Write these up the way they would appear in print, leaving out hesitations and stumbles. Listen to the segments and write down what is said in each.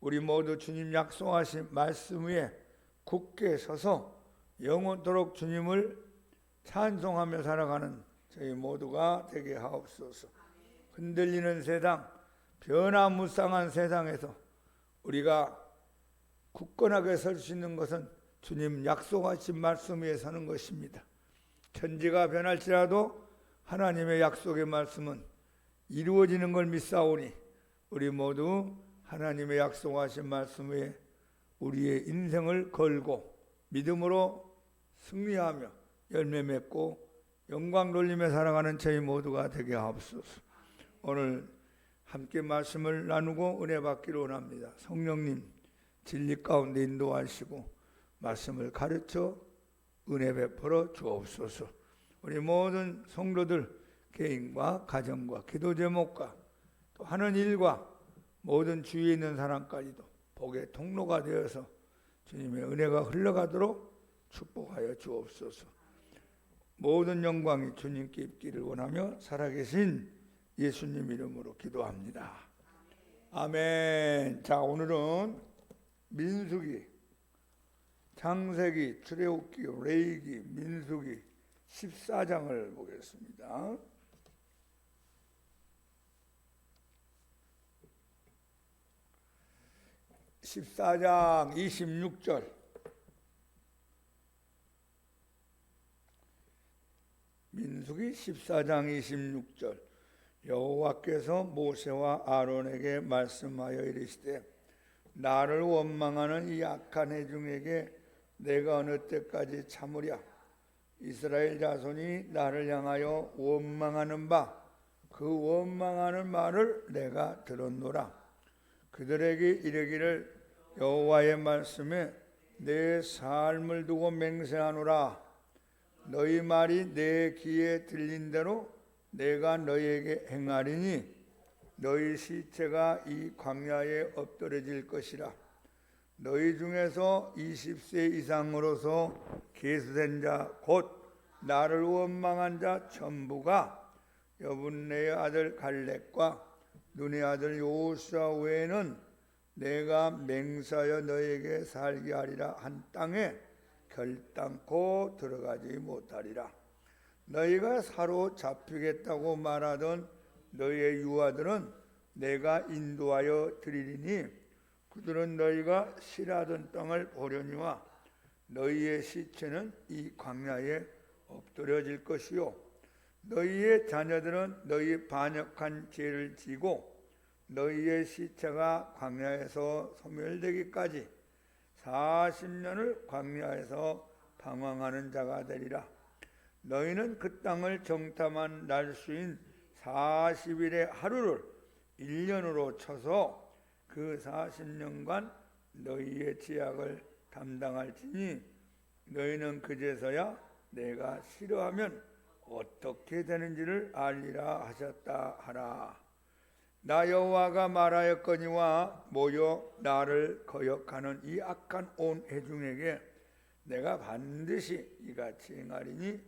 우리 모두 주님 약속하신 말씀 위에 굳게 서서 영원토록 주님을 찬송하며 살아가는 저희 모두가 되게 하옵소서. 흔들리는 세상, 변화무쌍한 세상에서 우리가 굳건하게 설 수 있는 것은 주님 약속하신 말씀 위에 서는 것입니다. 천지가 변할지라도 하나님의 약속의 말씀은 이루어지는 걸 믿사오니 우리 모두 하나님의 약속하신 말씀 위에 우리의 인생을 걸고 믿음으로 승리하며 열매 맺고 영광 돌리며 살아가는 저희 모두가 되게 하옵소서. 오늘 함께 말씀을 나누고 은혜 받기를 원합니다. 성령님 진리 가운데 인도하시고 말씀을 가르쳐 은혜 베풀어 주옵소서. 우리 모든 성도들 개인과 가정과 기도 제목과 또 하는 일과 모든 주위에 있는 사람까지도 복의 통로가 되어서 주님의 은혜가 흘러가도록 축복하여 주옵소서. 모든 영광이 주님께 있기를 원하며 살아계신 예수님 이름으로 기도합니다. 아멘. 자, 오늘은 민수기, 창세기, 출애굽기, 레위기, 민수기 14장을 보겠습니다. (14장) 26절. 민수기 14장 26절. 여호와께서 모세와 아론에게 말씀하여 이르시되 나를 원망하는 이 악한 회중에게 내가 어느 때까지 참으랴. 이스라엘 자손이 나를 향하여 원망하는 바 그 원망하는 말을 내가 들었노라. 그들에게 이르기를 여호와의 말씀에 내 삶을 두고 맹세하노라. 너희 말이 내 귀에 들린 대로 내가 너희에게 행하리니 너희 시체가 이 광야에 엎드러질 것이라. 너희 중에서 20세 이상으로서 계수된 자 곧 나를 원망한 자 전부가 여분네의 아들 갈렙과 눈의 아들 여호수아 외에는 내가 맹세하여 너희에게 살게 하리라 한 땅에 결단코 들어가지 못하리라. 너희가 사로잡히겠다고 말하던 너희의 유아들은 내가 인도하여 드리리니 그들은 너희가 싫어하던 땅을 보려니와 너희의 시체는 이 광야에 엎드려질 것이요 너희의 자녀들은 너희 반역한 죄를 지고 너희의 시체가 광야에서 소멸되기까지 40년을 광야에서 방황하는 자가 되리라. 너희는 그 땅을 정탐한 날수인 40일의 하루를 1년으로 쳐서 그 40년간 너희의 죄악을 담당할지니 너희는 그제서야 내가 싫어하면 어떻게 되는지를 알리라 하셨다 하라. 나 여호와가 말하였거니와 모여 나를 거역하는 이 악한 온 회중에게 내가 반드시 이같이 행하리니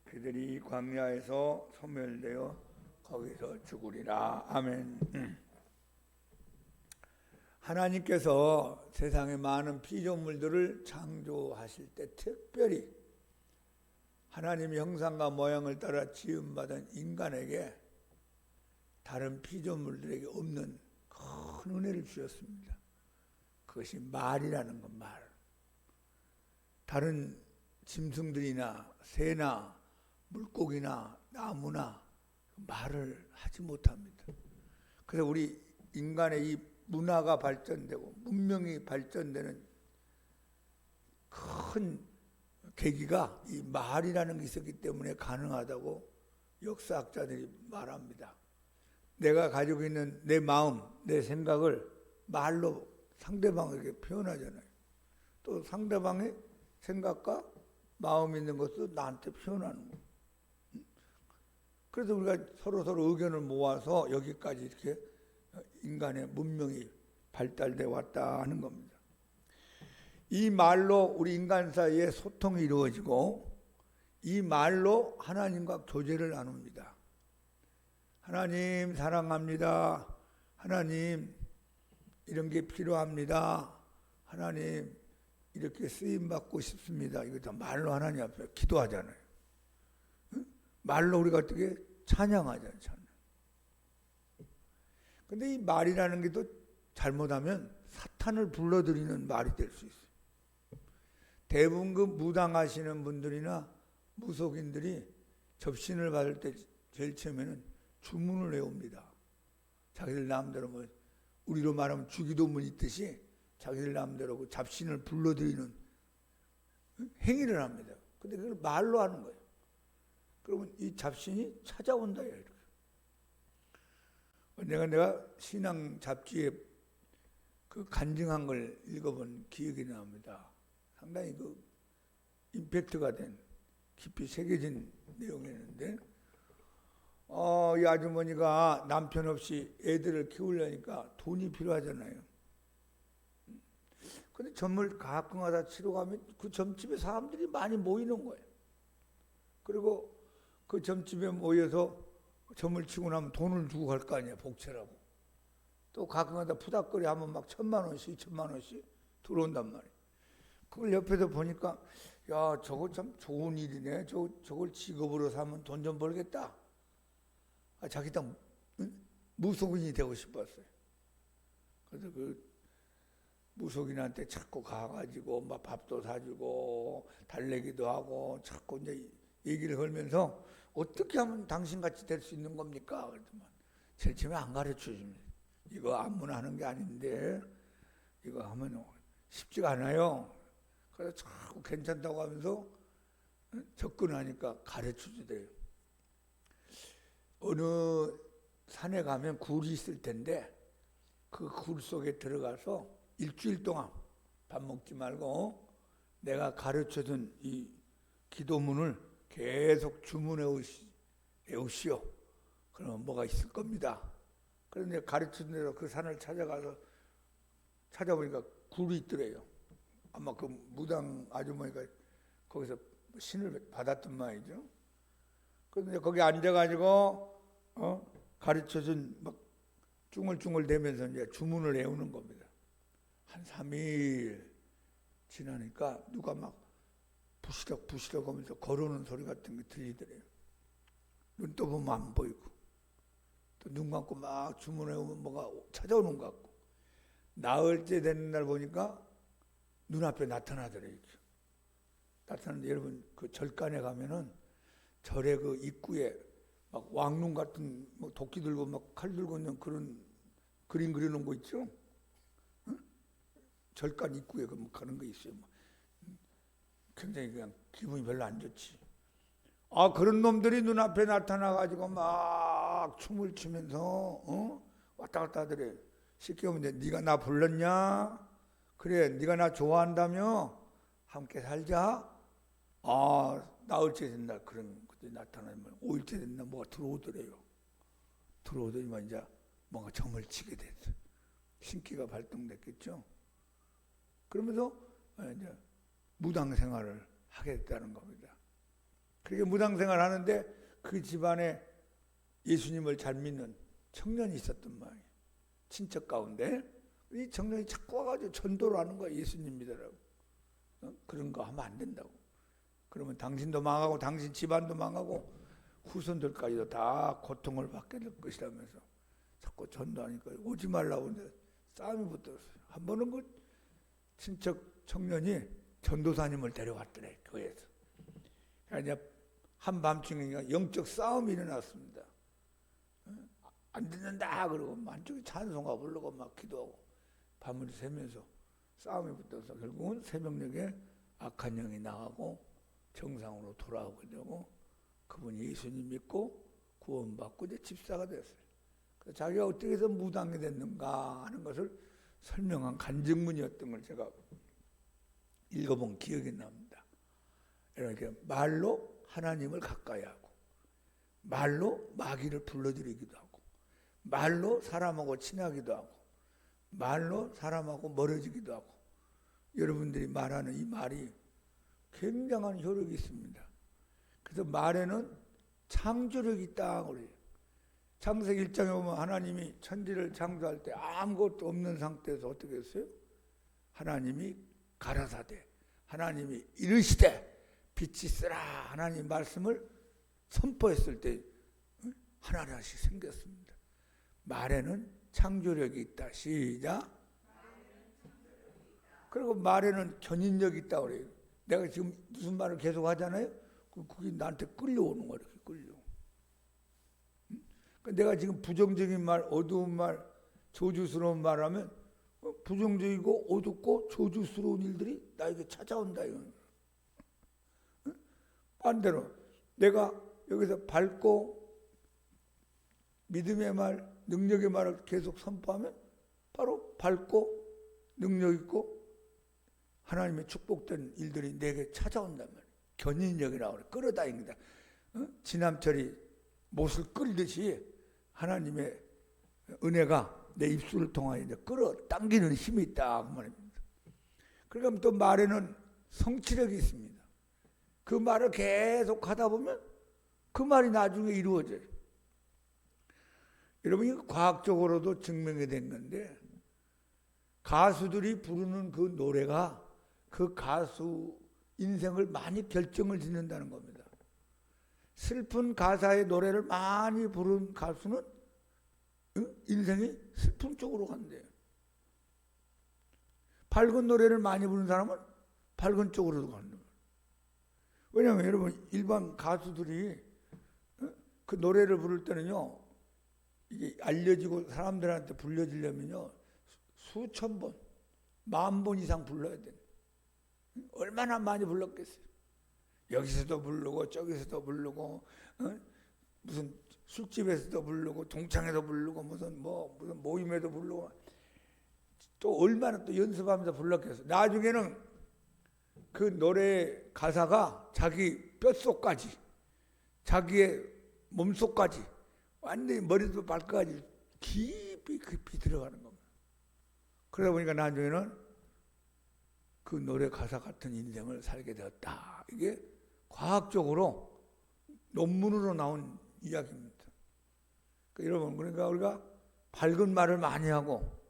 그들이 광야에서 소멸되어 거기서 죽으리라. 아멘. 하나님께서 세상의 많은 피조물들을 창조하실 때 특별히 하나님의 형상과 모양을 따라 지음받은 인간에게 다른 피조물들에게 없는 큰 은혜를 주셨습니다. 그것이 말이라는 것, 말. 다른 짐승들이나 새나 물고기나 나무나 말을 하지 못합니다. 그래서 우리 인간의 이 문화가 발전되고 문명이 발전되는 큰 계기가 이 말이라는 게 있었기 때문에 가능하다고 역사학자들이 말합니다. 내가 가지고 있는 내 마음, 내 생각을 말로 상대방에게 표현하잖아요. 또 상대방의 생각과 마음 있는 것도 나한테 표현하는 거예요. 그래서 우리가 서로 의견을 모아서 여기까지 이렇게 인간의 문명이 발달돼 왔다 하는 겁니다. 이 말로 우리 인간 사이에 소통이 이루어지고 이 말로 하나님과 교제를 나눕니다. 하나님 사랑합니다. 하나님 이런 게 필요합니다. 하나님 이렇게 쓰임 받고 싶습니다. 이거 다 말로 하나님 앞에 기도하잖아요. 응? 말로 우리가 어떻게 찬양하잖아요. 찬양. 근데 이 말이라는 게 또 잘못하면 사탄을 불러들이는 말이 될 수 있어요. 대부분 그 무당하시는 분들이나 무속인들이 접신을 받을 때 제일 처음에는 주문을 외웁니다. 자기들 마음대로 뭐 우리로 말하면 주기도문 있듯이 자기들 마음대로 그 잡신을 불러들이는 행위를 합니다. 근데 그걸 말로 하는 거예요. 그러면 이 잡신이 찾아온다 이렇게. 내가 신앙 잡지에 그 간증한 걸 읽어본 기억이 납니다. 상당히 그 임팩트가 된 깊이 새겨진 내용이었는데, 이 아주머니가 남편 없이 애들을 키우려니까 돈이 필요하잖아요. 근데 점을 가끔가다 치러 가면 그 점집에 사람들이 많이 모이는 거예요. 그리고 그 점집에 모여서 점을 치고 나면 돈을 주고 갈 거 아니야, 복채라고. 또 가끔가다 푸닥거리 하면 막 1,000만 원씩, 2,000만 원씩 들어온단 말이에요. 그걸 옆에서 보니까, 야, 저거 참 좋은 일이네. 저걸 직업으로 삼으면 돈 좀 벌겠다. 자기 딱 무속인이 되고 싶었어요. 그래서 그 무속인한테 자꾸 가가지고 막 밥도 사주고 달래기도 하고 자꾸 이제 얘기를 걸면서 어떻게 하면 당신같이 될 수 있는 겁니까? 그랬더니 제일 처음에 안 가르쳐 줍니다. 이거 아무나 하는 게 아닌데 이거 하면 쉽지가 않아요. 그래서 자꾸 괜찮다고 하면서 접근하니까 가르쳐 주더래요. 어느 산에 가면 굴이 있을 텐데 그 굴 속에 들어가서 일주일 동안 밥 먹지 말고 내가 가르쳐준 이 기도문을 계속 주문해 오시오. 그러면 뭐가 있을 겁니다. 그런데 가르쳐준 대로 그 산을 찾아가서 찾아보니까 굴이 있더래요. 아마 그 무당 아주머니가 거기서 신을 받았던 말이죠. 그런데 거기 앉아가지고 가르쳐준 막 쭝얼쭝얼 대면서 이제 주문을 외우는 겁니다. 한 3일 지나니까 누가 막 부시럭부시럭 하면서 걸어오는 소리 같은 게 들리더래요. 눈 떠보면 안 보이고 또 눈 감고 막 주문해 오면 뭐가 찾아오는 것 같고 나흘째 되는 날 보니까 눈앞에 나타나더래요. 나타나는데 여러분 그 절간에 가면은 절의 그 입구에 막 왕눈 같은 뭐 도끼 들고 막 칼 들고 있는 그런 그림 그려놓은 거 있죠? 응? 절간 입구에 그 뭐 가는 거 있어요. 굉장히 그냥 기분이 별로 안 좋지. 그런 놈들이 눈앞에 나타나가지고 막 춤을 추면서 왔다 갔다 하더래. 쉽게 보면 네가 나 불렀냐? 그래, 네가 나 좋아한다며? 함께 살자? 나흘째 된다. 그런 것들이 나타나면 5일째 된다. 뭐가 들어오더래요. 들어오더니만 이제 뭔가 점을 치게 됐어. 신기가 발동됐겠죠. 그러면서 이제 무당 생활을 하게 됐다는 겁니다. 그렇게 무당 생활을 하는데 그 집안에 예수님을 잘 믿는 청년이 있었단 말이에요. 친척 가운데 이 청년이 자꾸 와가지고 전도를 하는 거야. 예수님 믿으라고. 그런 거 하면 안 된다고. 그러면 당신도 망하고 당신 집안도 망하고 후손들까지도 다 고통을 받게 될 것이라면서 자꾸 전도하니까 오지 말라고 이제 싸움이 붙었어요. 한 번은 그 친척 청년이 전도사님을 데려왔더래, 교회에서. 그러니까 한밤중에 영적 싸움이 일어났습니다. 안 듣는다 그러고 한쪽에 찬송가 부르고 막 기도하고 밤을 새면서 싸움이 붙어서 결국은 새벽녘에 악한 영이 나가고 정상으로 돌아오게 되고 그분이 예수님 믿고 구원받고 이제 집사가 됐어요. 그래서 자기가 어떻게 해서 무당이 됐는가 하는 것을 설명한 간증문이었던 걸 제가 읽어본 기억이 납니다. 이렇게 말로 하나님을 가까이 하고 말로 마귀를 불러들이기도 하고 말로 사람하고 친하기도 하고 말로 사람하고 멀어지기도 하고 여러분들이 말하는 이 말이 굉장한 효력이 있습니다. 그래서 말에는 창조력이 있다 그래요. 창세기 1장에 보면 하나님이 천지를 창조할 때 아무것도 없는 상태에서 어떻게 했어요? 하나님이 가라사대, 하나님이 이르시되 빛이 쓰라, 하나님 말씀을 선포했을 때 하나씩 생겼습니다. 말에는 창조력이 있다. 시작. 그리고 말에는 견인력이 있다고 그래요. 내가 지금 무슨 말을 계속 하잖아요. 그게 나한테 끌려오는 거야. 이렇게 끌려. 내가 지금 부정적인 말, 어두운 말, 저주스러운 말하면 부정적이고 어둡고 저주스러운 일들이 나에게 찾아온다. 이건. 반대로 내가 여기서 밝고 믿음의 말, 능력의 말을 계속 선포하면 바로 밝고 능력 있고 하나님의 축복된 일들이 내게 찾아온단 말이에요. 견인력이라고 그래. 끌어다닙니다. 지남철이 못을 끌듯이 하나님의 은혜가 내 입술을 통하여 이제 끌어당기는 힘이 있다 그 말입니다. 그러니까 또 말에는 성취력이 있습니다. 그 말을 계속 하다 보면 그 말이 나중에 이루어져요. 여러분 이거 과학적으로도 증명이 된 건데 가수들이 부르는 그 노래가 그 가수 인생을 많이 결정을 짓는다는 겁니다. 슬픈 가사의 노래를 많이 부른 가수는 인생이 슬픈 쪽으로 간대요. 밝은 노래를 많이 부른 사람은 밝은 쪽으로 간대요. 왜냐하면 여러분 일반 가수들이 그 노래를 부를 때는요, 이게 알려지고 사람들한테 불려지려면요 수천 번, 10,000번 이상 불러야 돼. 얼마나 많이 불렀겠어요. 여기서도 부르고 저기서도 부르고 무슨 술집에서도 부르고 동창회도 부르고 무슨 모임에도 부르고 또 얼마나 또 연습하면서 불렀겠어요. 나중에는 그 노래 가사가 자기 뼛속까지, 자기의 몸속까지, 완전히 머리도 발끝까지 깊이 들어가는 겁니다. 그러다 보니까 나중에는 그 노래 가사 같은 인생을 살게 되었다. 이게 과학적으로 논문으로 나온 이야기입니다. 여러분, 그러니까 우리가 밝은 말을 많이 하고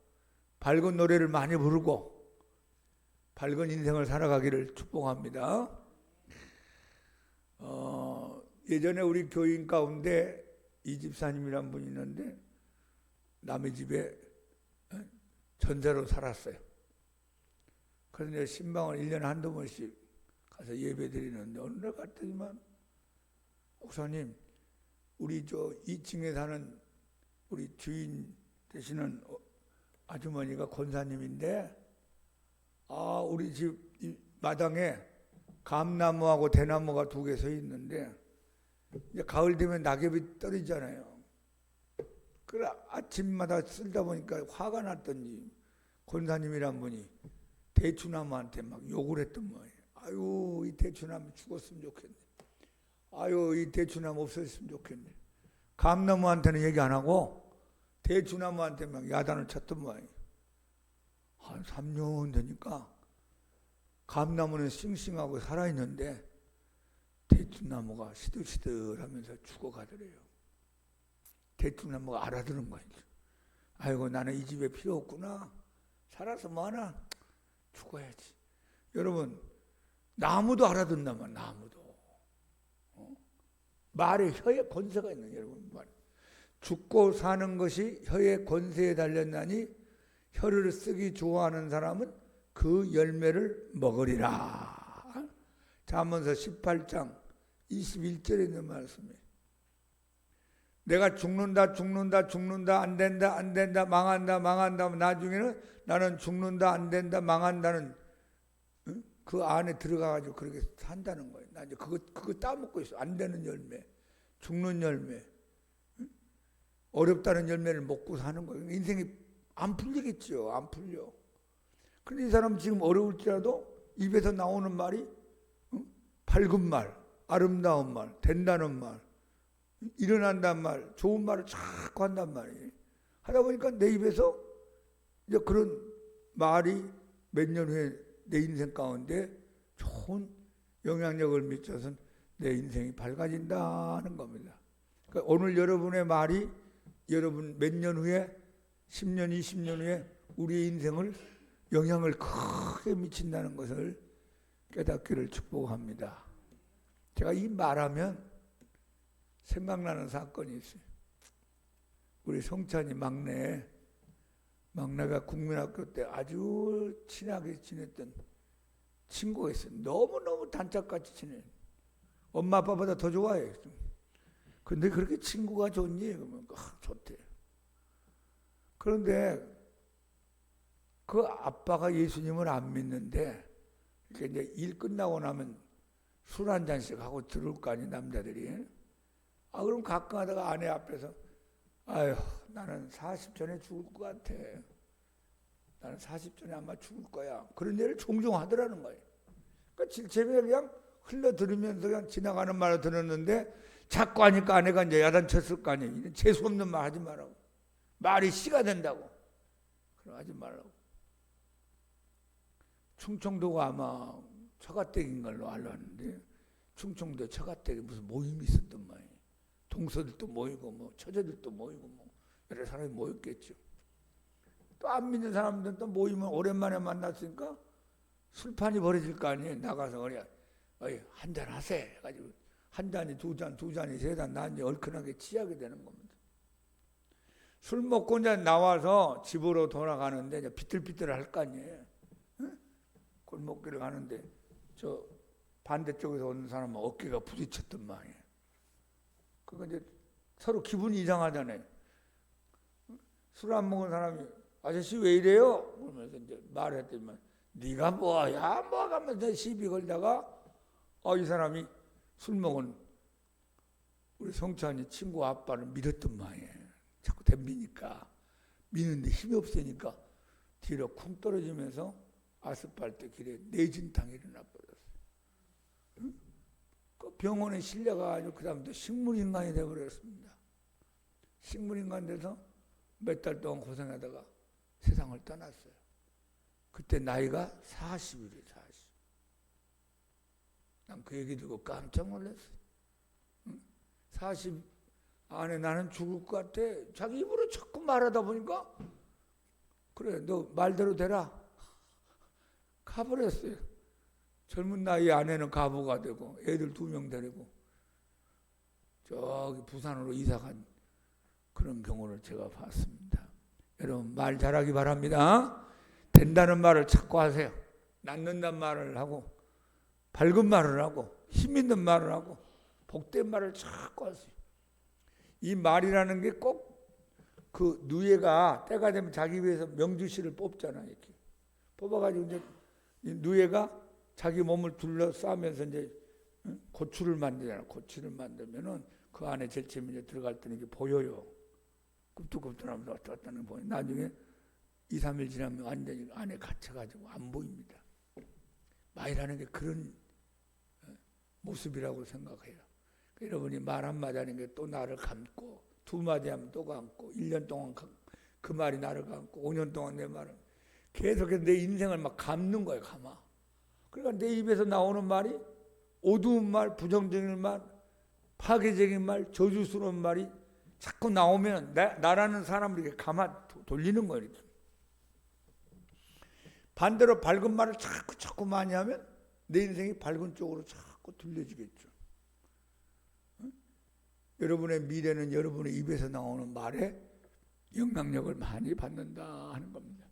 밝은 노래를 많이 부르고 밝은 인생을 살아가기를 축복합니다. 예전에 우리 교인 가운데 이 집사님이란 분이 있는데 남의 집에 전세로 살았어요. 그래서 신방을 1년에 한두 번씩 가서 예배 드리는데 어느 날 갔더니만 목사님, 우리 저 2층에 사는 우리 주인 되시는 아주머니가 권사님인데 우리 집 마당에 감나무하고 대나무가 2개 서 있는데 이제 가을 되면 낙엽이 떨어지잖아요. 그래 아침마다 쓸다 보니까 화가 났던지 권사님이란 분이 대추나무한테 막 욕을 했던 거예요. 아유, 이 대추나무 죽었으면 좋겠네. 아유, 이 대추나무 없었으면 좋겠네. 감나무한테는 얘기 안 하고 대추나무한테 막 야단을 쳤던 모양이에요. 한 3년 되니까 감나무는 싱싱하고 살아있는데 대추나무가 시들시들하면서 죽어가더래요. 대추나무가 알아들은 거예요. 아이고, 나는 이 집에 필요 없구나. 살아서 뭐하나? 죽어야지. 여러분, 나무도 알아듣나만, 나무도. 말에 혀에 권세가 있는 여러분 말. 죽고 사는 것이 혀의 권세에 달렸나니 혀를 쓰기 좋아하는 사람은 그 열매를 먹으리라. 잠언서 18장 21절에 있는 말씀이에요. 내가 죽는다 안 된다 망한다 나중에는 나는 죽는다 안 된다 망한다는 그 안에 들어가가지고 그렇게 산다는 거예요. 나 이제 그거 따먹고 있어. 안 되는 열매, 죽는 열매, 어렵다는 열매를 먹고 사는 거예요. 인생이 안 풀리겠죠. 안 풀려. 근데 이 사람 지금 어려울지라도 입에서 나오는 말이 밝은 말, 아름다운 말, 된다는 말, 일어난단 말, 좋은 말을 자꾸 한단 말이에요. 하다 보니까 내 입에서 이제 그런 말이 몇 년 후에 내 인생 가운데 좋은 영향력을 미쳐서 내 인생이 밝아진다는 겁니다. 그러니까 오늘 여러분의 말이 여러분 몇 년 후에 10년, 20년 후에 우리의 인생을 영향을 크게 미친다는 것을 깨닫기를 축복합니다. 제가 이 말하면 생각나는 사건이 있어요. 우리 성찬이 막내가 국민학교 때 아주 친하게 지냈던 친구가 있어요. 너무너무 단짝같이 지내. 엄마 아빠보다 더 좋아해. 근데 그렇게 친구가 좋니? 그러면 좋대. 그런데 그 아빠가 예수님을 안 믿는데 이제 일 끝나고 나면 술 한 잔씩 하고 들어올 거 아니 남자들이. 그럼 가끔 하다가 아내 앞에서 아휴 나는 40 전에 죽을 것 같아. 나는 40 전에 아마 죽을 거야. 그런 얘기를 종종 하더라는 거예요. 그러니까 질체에 그냥 흘러들으면서 그냥 지나가는 말을 들었는데 자꾸 하니까 아내가 이제 야단쳤을 거 아니에요. 이런 재수없는 말 하지 말라고. 말이 씨가 된다고. 그럼 하지 말라고. 충청도가 아마 처가댁인 걸로 알았는데 충청도에 처가댁에 무슨 모임이 있었단 말이에요. 동서들도 모이고 뭐 처제들도 모이고 뭐 여러 사람이 모였겠죠. 또 안 믿는 사람들은 또 모이면 오랜만에 만났으니까 술판이 벌어질 거 아니에요. 나가서 그냥 한잔 하세 해가지고 한 잔이 두 잔이 세 잔 나 이제 얼큰하게 취하게 되는 겁니다. 술 먹고 이제 나와서 집으로 돌아가는데 이제 비틀비틀 할 거 아니에요. 응? 골목길을 가는데 저 반대쪽에서 오는 사람은 어깨가 부딪혔단 말이에요. 그러니까 이제 서로 기분이 이상하잖아요. 술 안 먹은 사람이 아저씨 왜 이래요? 그러면서 이제 말했더니만 네가 뭐야 뭐 하면서 시비 걸다가 이 사람이 술 먹은 우리 성찬이 친구 아빠를 밀었단 말이에요. 자꾸 덤비니까 미는데 힘이 없으니까 뒤로 쿵 떨어지면서 아스팔트 길에 내진탕이 일어나버렸어요. 응? 그 병원에 실려가지고 그 다음부터 식물인간이 되어버렸습니다. 식물인간 돼서 몇 달 동안 고생하다가 세상을 떠났어요. 그때 나이가 40이래요. 40. 난 그 얘기 듣고 깜짝 놀랐어요. 40 안에 나는 죽을 것 같아. 자기 입으로 자꾸 말하다 보니까 그래 너 말대로 되라. 가버렸어요. 젊은 나이 아내는 가부가 되고 애들 2명 데리고 저기 부산으로 이사간 그런 경우를 제가 봤습니다. 여러분 말 잘하기 바랍니다. 된다는 말을 자꾸 하세요. 낫는다는 말을 하고 밝은 말을 하고 힘 있는 말을 하고 복된 말을 자꾸 하세요. 이 말이라는 게 꼭 그 누에가 때가 되면 자기 위해서 명주씨를 뽑잖아요. 이렇게 뽑아가지고 이제 누에가 자기 몸을 둘러싸면서 이제 고추를 만들잖아요. 고추를 만들면은 그 안에 절체미 이제 들어갈 때는 이게 보여요. 굽뚝굽뚝하면서 어떤 보여. 나중에 2, 3일 지나면 완전히 안에 갇혀가지고 안 보입니다. 말이라는 게 그런 모습이라고 생각해요. 여러분이 말 한마디 하는 게 또 나를 감고 2마디 하면 또 감고 1년 동안 그 말이 나를 감고 5년 동안 내 말을 계속해서 내 인생을 막 감는 거예요. 감아. 그러니까 내 입에서 나오는 말이 어두운 말, 부정적인 말, 파괴적인 말, 저주스러운 말이 자꾸 나오면 나라는 사람을 이렇게 감아 돌리는 거예요. 이렇게. 반대로 밝은 말을 자꾸 많이 하면 내 인생이 밝은 쪽으로 자꾸 들려지겠죠. 여러분의 미래는 여러분의 입에서 나오는 말에 영향력을 많이 받는다 하는 겁니다.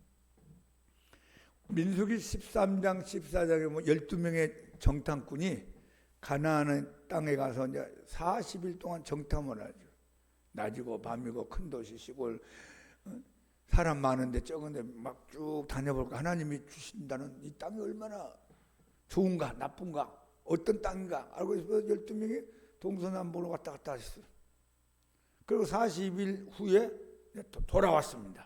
민수기 13장 14장에 보면 12명의 정탐꾼이 가나안 땅에 가서 이제 40일 동안 정탐을 하죠. 낮이고 밤이고 큰 도시 시골 사람 많은데 적은데 막 쭉 다녀볼까. 하나님이 주신다는 이 땅이 얼마나 좋은가 나쁜가 어떤 땅인가 알고 있어서 12명이 동서남북으로 왔다 갔다 하셨어요. 그리고 40일 후에 돌아왔습니다.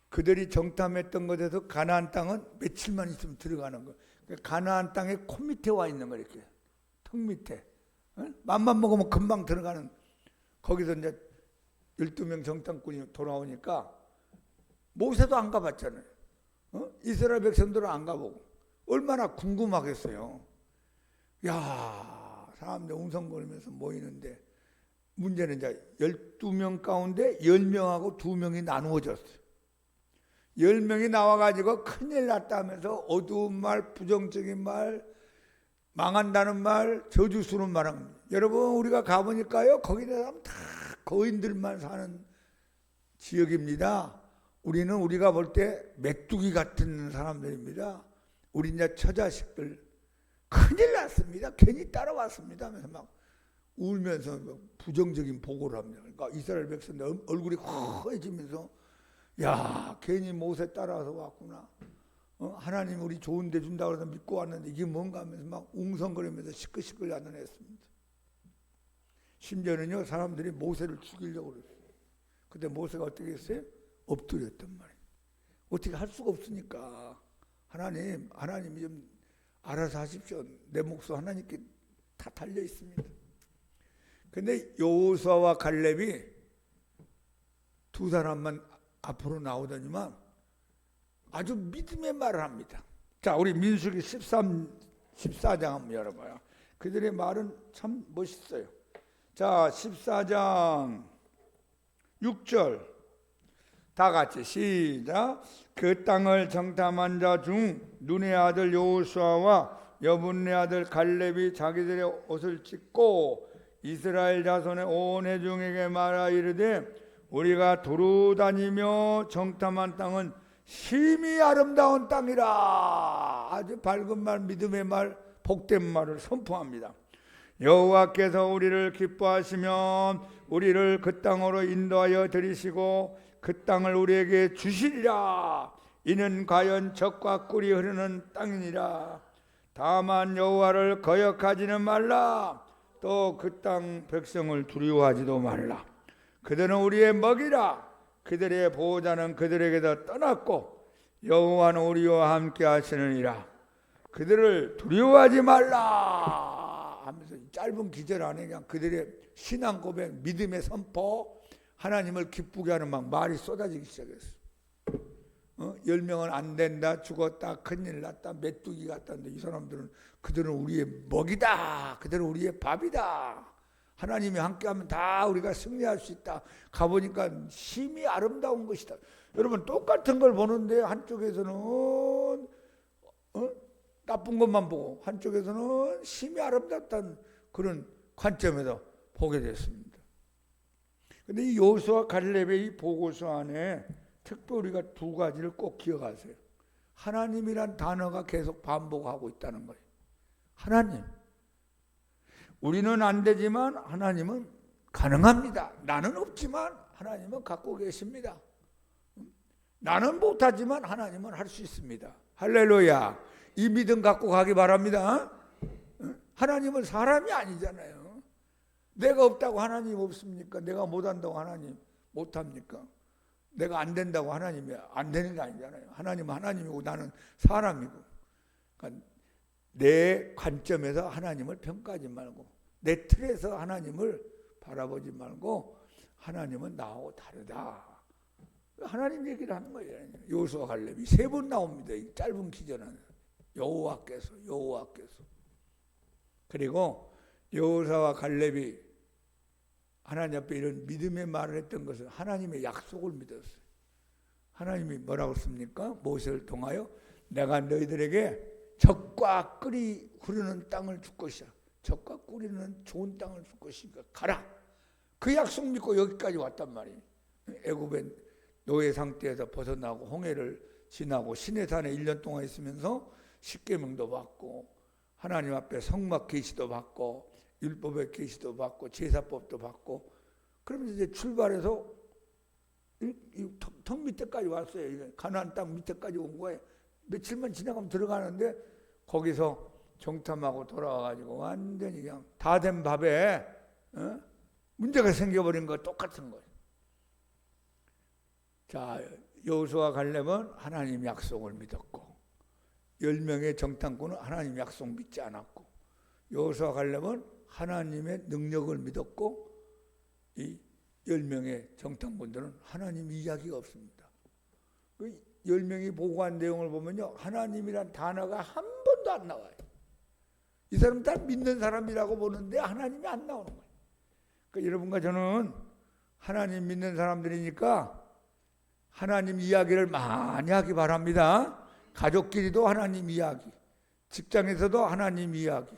그들이 정탐했던 곳에서 가나안 땅은 며칠만 있으면 들어가는 거예요. 가나안 땅에 코 밑에 와 있는 거예요. 이렇게 턱 밑에 맘만 먹으면 금방 들어가는. 거기서 이제 12명 정탐꾼이 돌아오니까 모세도 안 가봤잖아요. 이스라엘 백성들은 안 가보고 얼마나 궁금하겠어요. 야, 사람들 웅성거리면서 모이는데 문제는 이제 12명 가운데 10명하고 2명이 나누어졌어요. 10명이 나와가지고 큰일 났다 하면서 어두운 말, 부정적인 말, 망한다는 말, 저주 쓰는 말은 여러분 우리가 가보니까요 거기다 가면 다 거인들만 사는 지역입니다. 우리는 우리가 볼 때 메뚜기 같은 사람들입니다. 우리 이제 처자식들 큰일 났습니다. 괜히 따라왔습니다 하면서 막 울면서 부정적인 보고를 합니다. 그러니까 이스라엘 백성들 얼굴이 허해지면서 야 괜히 모세 따라서 왔구나. 하나님 우리 좋은 데 준다고 해서 믿고 왔는데 이게 뭔가 하면서 막 웅성거리면서 시끌시끌 야단냈습니다. 심지어는요 사람들이 모세를 죽이려고 그랬어요. 근데 모세가 어떻게 했어요? 엎드렸단 말이에요. 어떻게 할 수가 없으니까 하나님이 좀 알아서 하십시오. 내 목숨 하나님께 다 달려 있습니다. 근데 여호수아와 갈렙이 두 사람만 앞으로 나오더니만 아주 믿음의 말을 합니다. 자, 우리 민수기 14장 한번 열어봐요. 그들의 말은 참 멋있어요. 자, 14장 6절 다 같이 시작. 그 땅을 정탐한 자 중 눈의 아들 여호수아와 여분네 아들 갈렙이 자기들의 옷을 찢고 이스라엘 자손의 온 회중에게 말하 이르되 우리가 두루 다니며 정탐한 땅은 심히 아름다운 땅이라. 아주 밝은 말, 믿음의 말, 복된 말을 선포합니다. 여호와께서 우리를 기뻐하시면 우리를 그 땅으로 인도하여 들이시고 그 땅을 우리에게 주시리라. 이는 과연 젖과 꿀이 흐르는 땅이니라. 다만 여호와를 거역하지는 말라. 또 그 땅 백성을 두려워하지도 말라. 그들은 우리의 먹이라. 그들의 보호자는 그들에게서 떠났고 여호와는 우리와 함께 하시느니라. 그들을 두려워하지 말라 하면서 짧은 기절 안에 그냥 그들의 신앙 고백, 믿음의 선포, 하나님을 기쁘게 하는 막 말이 쏟아지기 시작했어. 10명은 안 된다, 죽었다, 큰일 났다, 메뚜기 같다는데 이 사람들은 그들은 우리의 먹이다, 그들은 우리의 밥이다, 하나님이 함께하면 다 우리가 승리할 수 있다. 가보니까 심히 아름다운 것이다. 여러분 똑같은 걸 보는데 한쪽에서는 나쁜 것만 보고 한쪽에서는 심히 아름답다는 그런 관점에서 보게 됐습니다. 그런데 이 여호수아 갈렙의 이 보고서 안에 특별히 우리가 두 가지를 꼭 기억하세요. 하나님이란 단어가 계속 반복하고 있다는 거예요. 하나님. 우리는 안 되지만 하나님은 가능합니다. 나는 없지만 하나님은 갖고 계십니다. 나는 못하지만 하나님은 할 수 있습니다. 할렐루야. 이 믿음 갖고 가기 바랍니다. 하나님은 사람이 아니잖아요. 내가 없다고 하나님 없습니까? 내가 못한다고 하나님 못합니까? 내가 안 된다고 하나님이 안 되는 게 아니잖아요. 하나님은 하나님이고 나는 사람이고. 그러니까 내 관점에서 하나님을 평가하지 말고 내 틀에서 하나님을 바라보지 말고 하나님은 나하고 다르다. 하나님 얘기를 하는 거예요. 여호수아 갈렙이 3번 나옵니다. 이 짧은 기전 안에. 여호와께서. 그리고 여호수아와 갈렙이 하나님 앞에 이런 믿음의 말을 했던 것은 하나님의 약속을 믿었어요. 하나님이 뭐라고 했습니까? 모세를 통하여 내가 너희들에게 젖과 꿀이 흐르는 땅을 줄 것이야. 젖과 꿀이 흐르는 좋은 땅을 줄 것이니까 가라. 그 약속 믿고 여기까지 왔단 말이에요. 애굽의 노예 상태에서 벗어나고 홍해를 지나고 시내산에 1년 동안 있으면서 십계명도 받고 하나님 앞에 성막 계시도 받고 율법의 계시도 받고 제사법도 받고 그러면서 이제 출발해서 턱 밑에까지 왔어요. 가나안 땅 밑에까지 온 거예요. 며칠만 지나가면 들어가는데 거기서 정탐하고 돌아와가지고 완전히 그냥 다 된 밥에 문제가 생겨버린 거 똑같은 거예요. 자, 여호수아 갈렙은 하나님 약속을 믿었고 10명의 정탐꾼은 하나님 약속 믿지 않았고 여호수아 갈렙은 하나님의 능력을 믿었고 이 10명의 정탐꾼들은 하나님 이야기가 없습니다. 그 10명이 보고한 내용을 보면요 하나님이란 단어가 한 번도 안 나와요. 이 사람 다 믿는 사람이라고 보는데 하나님이 안 나오는 거예요. 그러니까 여러분과 저는 하나님 믿는 사람들이니까 하나님 이야기를 많이 하기 바랍니다. 가족끼리도 하나님 이야기, 직장에서도 하나님 이야기,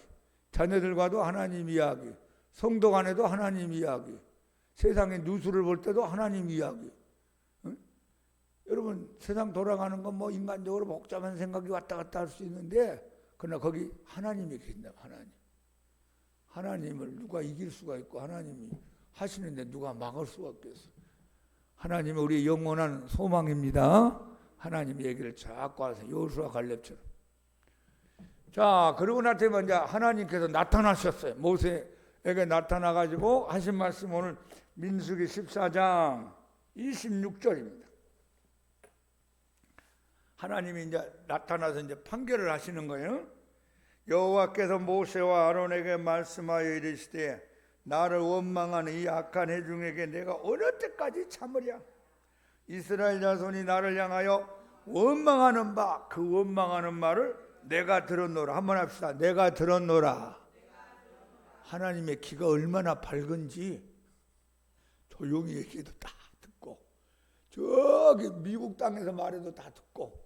자녀들과도 하나님 이야기, 성도 간에도 하나님 이야기, 세상의 뉴스를 볼 때도 하나님 이야기. 응? 여러분 세상 돌아가는 건 뭐 인간적으로 복잡한 생각이 왔다 갔다 할 수 있는데 그러나 거기 하나님이 계신다. 하나님을 누가 이길 수가 있고 하나님이 하시는데 누가 막을 수가 없겠어. 하나님은 우리의 영원한 소망입니다. 하나님 얘기를 자꾸 하세요. 여호수아 갈렙처럼. 자, 그러고 나서면 이제 하나님께서 나타나셨어요. 모세에게 나타나가지고 하신 말씀 오늘 민수기 14장 26절입니다. 하나님이 이제 나타나서 이제 판결을 하시는 거예요. 여호와께서 모세와 아론에게 말씀하여 이르시되 나를 원망하는 이 악한 회중에게 내가 어느 때까지 참으랴. 이스라엘 자손이 나를 향하여 원망하는 바 그 원망하는 말을 내가 들었노라. 한번 합시다. 내가 들었노라. 하나님의 귀가 얼마나 밝은지 조용히 얘기해도 다 듣고 저기 미국 땅에서 말해도 다 듣고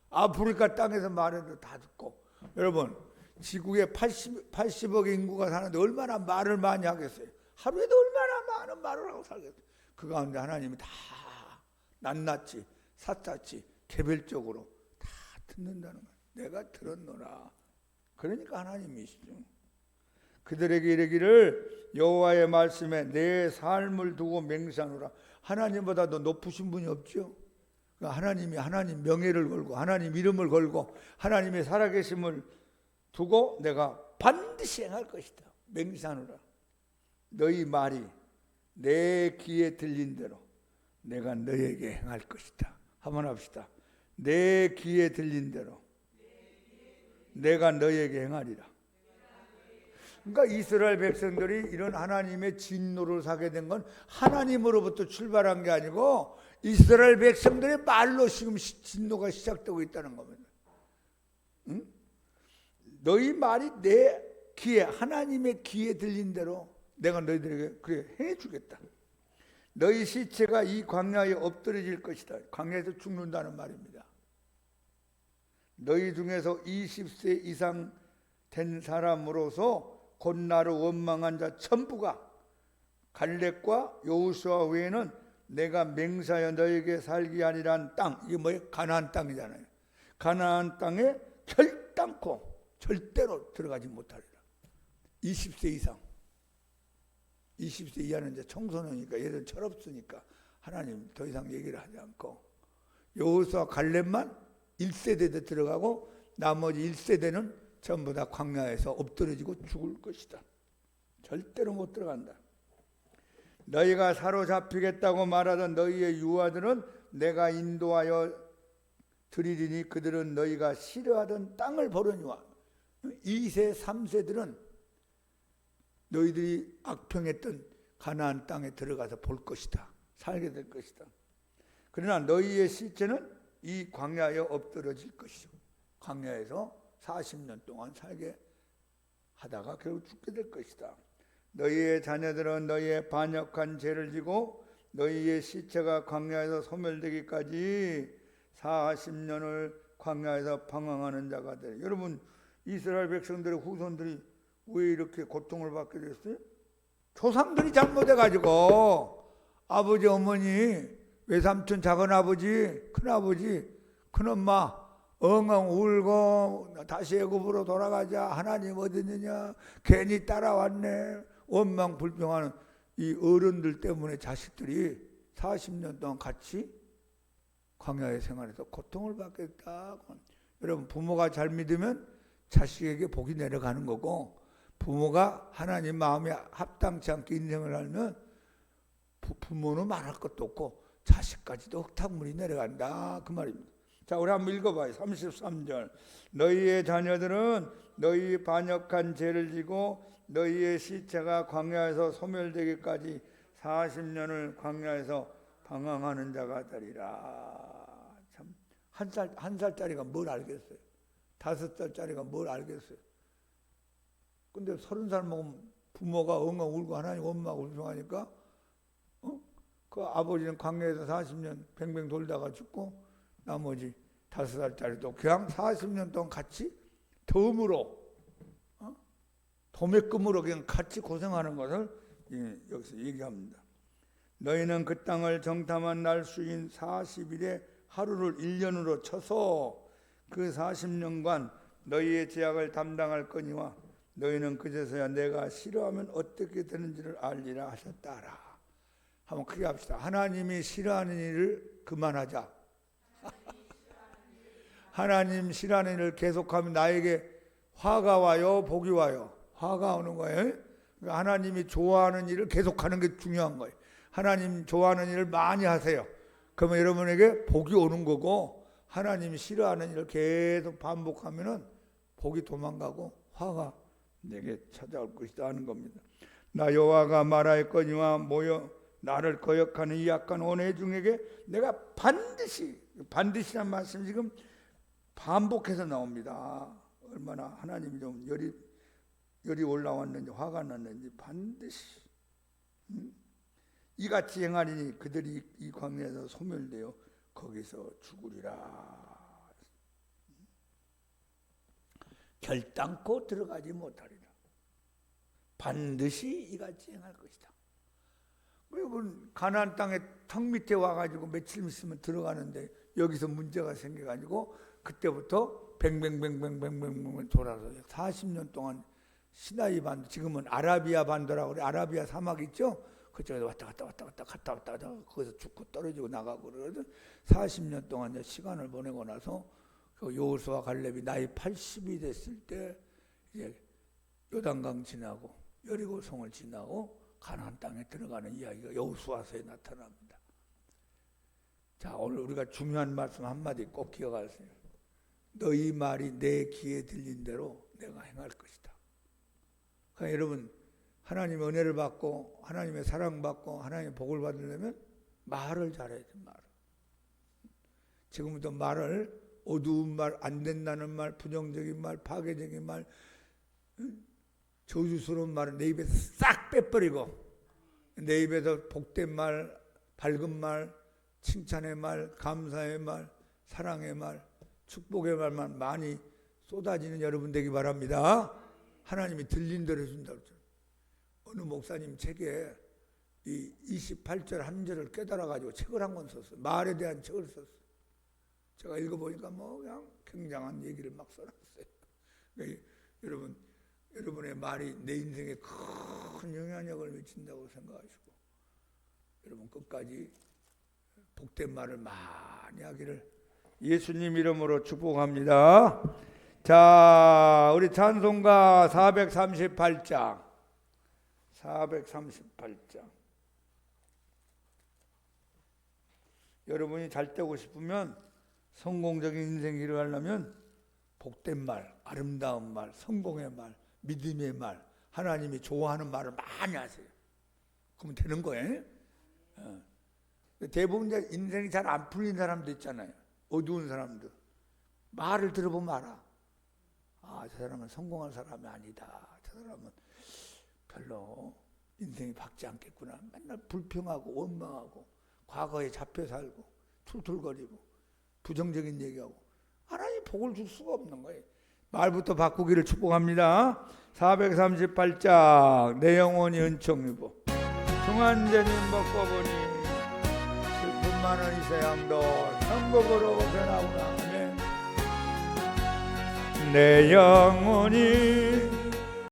아프리카 땅에서 말해도 다 듣고 여러분 지구에 80억 인구가 사는데 얼마나 말을 많이 하겠어요. 하루에도 얼마나 많은 말을 하고 살겠어요. 그 가운데 하나님이 다 낱낱이 샅샅이 개별적으로 다 듣는다는 거예요. 내가 들었노라. 그러니까 하나님이시죠. 그들에게 이르기를 여호와의 말씀에 내 삶을 두고 맹세하노라. 하나님보다 더 높으신 분이 없죠. 하나님이 하나님 명예를 걸고 하나님 이름을 걸고 하나님의 살아계심을 두고 내가 반드시 행할 것이다. 맹세하노라. 너희 말이 내 귀에 들린 대로 내가 너에게 행할 것이다. 한번 합시다. 내 귀에 들린 대로 내가 너에게 행하리라. 그러니까 이스라엘 백성들이 이런 하나님의 진노를 사게 된 건 하나님으로부터 출발한 게 아니고 이스라엘 백성들의 말로 지금 진노가 시작되고 있다는 겁니다. 응? 너희 말이 내 귀에 하나님의 귀에 들린 대로 내가 너희들에게 그래 해주겠다. 너희 시체가 이 광야에 엎드려질 것이다. 광야에서 죽는다는 말입니다. 너희 중에서 20세 이상 된 사람으로서 곧 나를 원망한 자 전부가 갈렙과 여호수아 외에는 내가 맹세하여 너에게 살게 하리란 땅, 이게 뭐예요? 가나안 땅이잖아요. 가나안 땅에 결단코 절대로 들어가지 못하리라. 20세 이상, 20세 이하는 이제 청소년이니까 얘들 철없으니까 하나님 더 이상 얘기를 하지 않고 여호수아 갈렙만 1세대도 들어가고 나머지 1세대는 전부 다 광야에서 엎드려지고 죽을 것이다. 절대로 못 들어간다. 너희가 사로잡히겠다고 말하던 너희의 유아들은 내가 인도하여 드리리니 그들은 너희가 싫어하던 땅을 보려니와 2세 3세들은 너희들이 악평했던 가나안 땅에 들어가서 볼 것이다. 살게 될 것이다. 그러나 너희의 시체는 이 광야에 엎드러질 것이죠. 광야에서 40년 동안 살게 하다가 결국 죽게 될 것이다. 너희의 자녀들은 너희의 반역한 죄를 지고 너희의 시체가 광야에서 소멸되기까지 40년을 광야에서 방황하는 자가 되리라. 여러분 이스라엘 백성들의 후손들이 왜 이렇게 고통을 받게 됐어요? 조상들이 잘못해가지고 아버지 어머니 외삼촌 작은아버지 큰아버지 큰엄마 엉엉 울고 다시 애굽으로 돌아가자. 하나님 어디 있느냐. 괜히 따라왔네. 원망불평하는 이 어른들 때문에 자식들이 40년 동안 같이 광야의 생활에서 고통을 받겠다. 여러분 부모가 잘 믿으면 자식에게 복이 내려가는 거고 부모가 하나님 마음에 합당치 않게 인생을 살면 부모는 말할 것도 없고 자식까지도 흙탕물이 내려간다. 그 말입니다. 자, 우리 한번 읽어봐요. 33절. 너희의 자녀들은 너희 반역한 죄를 지고 너희의 시체가 광야에서 소멸되기까지 40년을 광야에서 방황하는 자가 되리라. 참, 한 살짜리가 뭘 알겠어요? 5살짜리가 뭘 알겠어요? 근데 30살 먹으면 부모가 엉엉 울고 하나님 엄마가 불평하니까 그 아버지는 광야에서 40년 뱅뱅 돌다가 죽고 나머지 5살짜리도 그냥 40년 동안 같이 덤으로 도매금으로 그냥 같이 고생하는 것을 여기서 얘기합니다. 너희는 그 땅을 정탐한 날 수인 40일에 하루를 1년으로 쳐서 그 40년간 너희의 죄악을 담당할 거니와 너희는 그제서야 내가 싫어하면 어떻게 되는지를 알리라 하셨다라. 한번 크게 합시다. 하나님이 싫어하는 일을 그만하자. 하나님 싫어하는 일을 계속하면 나에게 화가 와요, 복이 와요? 화가 오는 거예요. 그러니까 하나님이 좋아하는 일을 계속하는 게 중요한 거예요. 하나님 좋아하는 일을 많이 하세요. 그러면 여러분에게 복이 오는 거고, 하나님이 싫어하는 일을 계속 반복하면은 복이 도망가고 화가 내게 찾아올 것이다 하는 겁니다. 나 여호와가 말하였거니와 모여 나를 거역하는 이 악한 원의 중에게 내가 반드시란 말씀이 지금 반복해서 나옵니다. 얼마나 하나님이 좀 열이 올라왔는지 화가 났는지 반드시 이같이 행하리니 그들이 이 광야에서 소멸되어 거기서 죽으리라. 결단코 들어가지 못하리라. 반드시 이같이 행할 것이다. 여러분 가나안 땅에 턱 밑에 와가지고 며칠 있으면 들어가는데 여기서 문제가 생겨가지고 그때부터 뱅뱅뱅뱅뱅뱅 돌아서 40년 동안 시나이 반도, 지금은 아라비아 반도라고 그래. 아라비아 사막 있죠? 그쪽에서 왔다 갔다 거기서 죽고 떨어지고 나가고 그러거든. 40년 동안 이제 시간을 보내고 나서 그 여호수아 갈렙이 나이 80이 됐을 때 이제 요단강 지나고 여리고성을 지나고 가나안 땅에 들어가는 이야기가 여호수아서에 나타납니다. 자, 오늘 우리가 중요한 말씀 한마디 꼭 기억하세요. 너희 말이 내 귀에 들린 대로 내가 행할 것이다. 그러니까 여러분 하나님의 은혜를 받고 하나님의 사랑받고 하나님의 복을 받으려면 말을 잘해야 돼. 말을. 지금부터 말을 어두운 말, 안 된다는 말, 부정적인 말, 파괴적인 말, 저주스러운 말을 내 입에서 싹 빼버리고 내 입에서 복된 말, 밝은 말, 칭찬의 말, 감사의 말, 사랑의 말, 축복의 말만 많이 쏟아지는 여러분 되기 바랍니다. 하나님이 들린 대로 해준다고 했잖아요. 어느 목사님 책에 이 28절 한 절을 깨달아가지고 책을 한 권 썼어요. 말에 대한 책을 썼어요. 제가 읽어보니까 뭐 그냥 굉장한 얘기를 막 써놨어요. 그러니까 여러분의 말이 내 인생에 큰 영향력을 미친다고 생각하시고 여러분 끝까지 복된 말을 많이 하기를 예수님 이름으로 축복합니다. 자, 우리 찬송가 438장 여러분이 잘 되고 싶으면 성공적인 인생 길을 가려면 복된 말, 아름다운 말, 성공의 말, 믿음의 말, 하나님이 좋아하는 말을 많이 하세요. 그러면 되는 거예요. 대부분 이제 인생이 잘 안 풀린 사람도 있잖아요. 어두운 사람들. 말을 들어보면 알아. 아, 저 사람은 성공한 사람이 아니다. 저 사람은 별로 인생이 밝지 않겠구나. 맨날 불평하고 원망하고 과거에 잡혀 살고 툴툴거리고 부정적인 얘기하고 하나님 복을 줄 수가 없는 거예요. 말부터 바꾸기를 축복합니다. 438장 내 영혼이 은총이고 중한제님 먹고 보니 슬픔 많은 이세양도 천국으로 변하구나. 내 영혼이